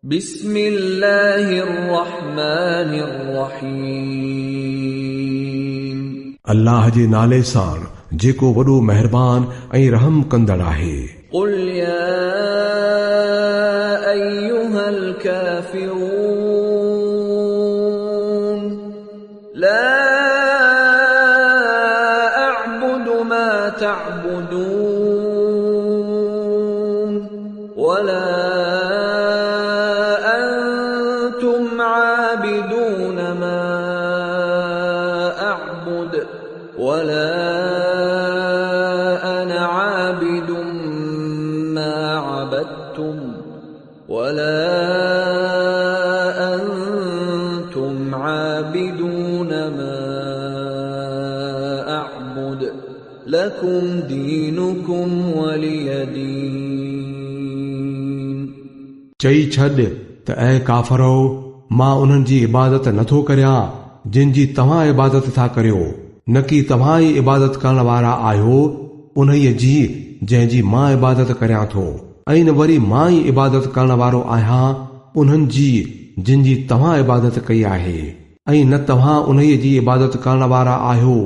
بسم الله الرحمن الرحيم अल्लाह जे नाले सां जेको वॾो महिरबान ऐं रहम कंदड़ आहे। قل يا أيها الكافرون لا أعبد ما تعبدون ولا أنتم عابدون ما أعبد ولا أنا عابد ما عبدتم ولا أنتم عابدون ما أعبد لكم دينكم ولي دين चई छॾ त ऐ काफ़रो मां उन्हनि जी इबादत नथो करियां जिन जी तव्हां इबादत था करियो, न कि तव्हां ई इबादत करण वारा आहियो उन्हीअ जी जंहिंजी मां इबादत करियां थो, ऐं न वरी मां ई इबादत करण वारो आहियां उन्हनि जी जिन जी तव्हां इबादत कई आहे, ऐं न तव्हां उन्हीअ जी इबादत करण वारा आहियो